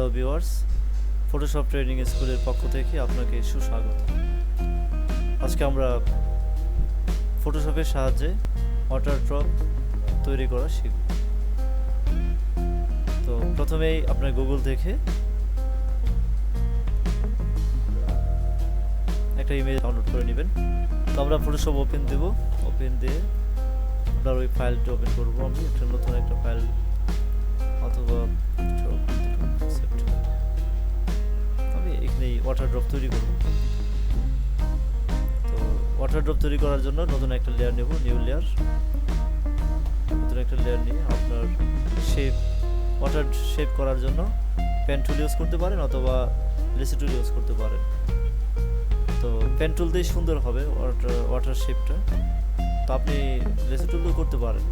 Hello viewers, Photoshop training স্কুলের পক্ষ থেকে আপনাকে সুস্বাগত। আজকে আমরা ফটোশপের সাহায্যে ওয়াটার ড্রপ তৈরি করা শিখব। তো প্রথমেই আপনার গুগল থেকে একটা ইমেজ ডাউনলোড করে নেবেন। তো আমরা ফটোশপ ওপেন দেব, ওপেন দিয়ে আপনার ওই ফাইলটি ওপেন করবো। আমি একটা নতুন একটা ফাইল অথবা আমি এখানে ওয়াটার ড্রপ তৈরি করব। তো ওয়াটার ড্রপ তৈরি করার জন্য নতুন একটা লেয়ার নেব, নিউ লেয়ার। নতুন একটা লেয়ার নিয়ে আপনার শেপ, ওয়াটার শেপ করার জন্য পেন টুল ইউজ করতে পারেন অথবা লেসি টুল ইউজ করতে পারেন। তো পেন টুল দিয়ে সুন্দর হবে ওয়াটার শেপটা, তো আপনি লেসি টুল দিয়েও করতে পারেন।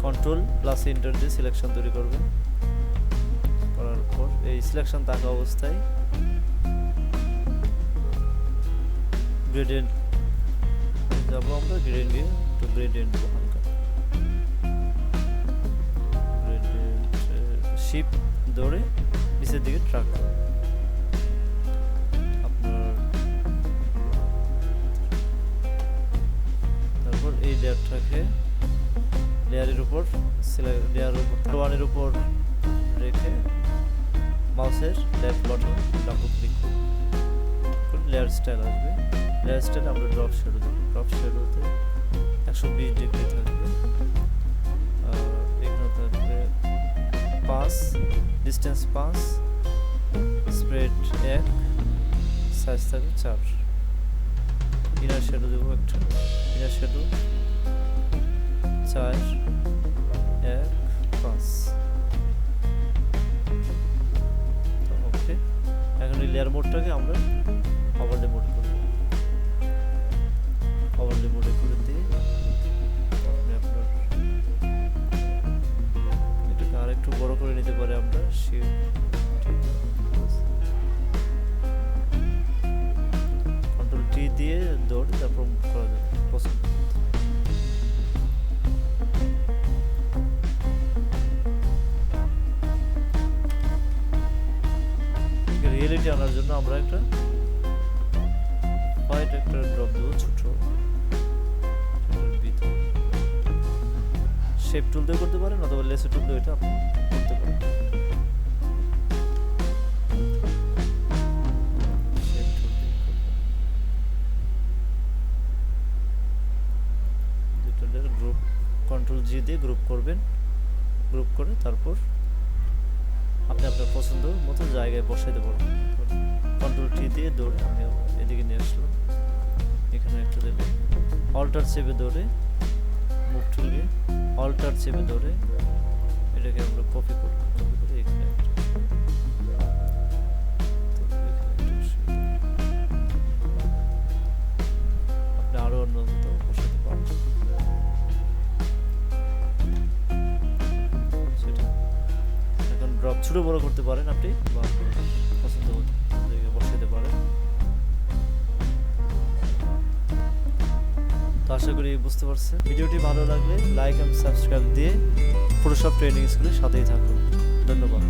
কন্ট্রোল প্লাস এন্টার দিয়ে সিলেকশন তৈরি করবেন। করার পর এই সিলেকশন থাকা অবস্থায় গ্রেডিয়েন্ট যাব, আমরা গ্রেডিয়েন্ট দিয়ে একটু গ্রেডিয়েন্ট হালকা গ্রেডিয়েন্ট শিফট ধরে নিচের দিকে ট্র্যাক করুন। আপনার তারপর এই লেয়ারটাকে লেয়ারের উপর ওয়ানের উপর রেখে মাউসের লেফট বাটন ডাবল ক্লিক করুন, লেয়ার স্টাইল আসবে। লেয়ার স্টাইল আমরা ড্রপ শ্যাডো দেব। ড্রপ শ্যাডোতে 120 ডিগ্রি থাকবে, এখানে থাকবে 5, ডিস্টেন্স 5, স্প্রেড 1, সাইজ থাকবে 4। ইনার শ্যাডো দেবো একটা, ইনার শ্যাডো 4, 1, 5। তো ওকে, এখন এই লেয়ার মোডটাকে আমরা ওভারলে মোড করব। ওভারলে মোডে করে দিয়ে আপনি আপনার এটাকে আর একটু বড় করে নিতে পারে। আমরা কন্ট্রোল টি দিয়ে দৌড় তারপর করা যাবে পছন্দ। রিয়েলিটি আনার জন্য আমরা একটা হোয়াইট একটা ড্রপ দেবো, ছোট শেপ টুল দিয়ে করতে পারেন অথবা লেসি টুল দিয়ে এটা আপনি করতে পারেন। গ্রুপ কন্ট্রোল জি দিয়ে গ্রুপ করবেন। গ্রুপ করে তারপর আপনি আপনার পছন্দ মতো জায়গায় বসাইতে পারবেন। কন্ট্রোল টি দিয়ে দৌড়ে আমি এদিকে নিয়ে আসলাম, এখানে একটা দেবেন। অল্টার চেপে দৌড়ে মুভ টুল দিয়ে অল্টার চেপে দৌড়ে এটাকে আমরা কপি করব। কপি করে এখানে আপনি আরো অন্য মতো বসাতে পারবেন। সেটা এখন ড্রপ ছোট বড় করতে পারেন আপনি, বা পছন্দ মতো জায়গায় বসাতে পারেন। তো আশা করি বুঝতে পারছেন। ভিডিওটি ভালো লাগলে লাইক এবং সাবস্ক্রাইব দিয়ে ফটোশপ ট্রেনিং স্কুলের সাথেই থাকুন। ধন্যবাদ।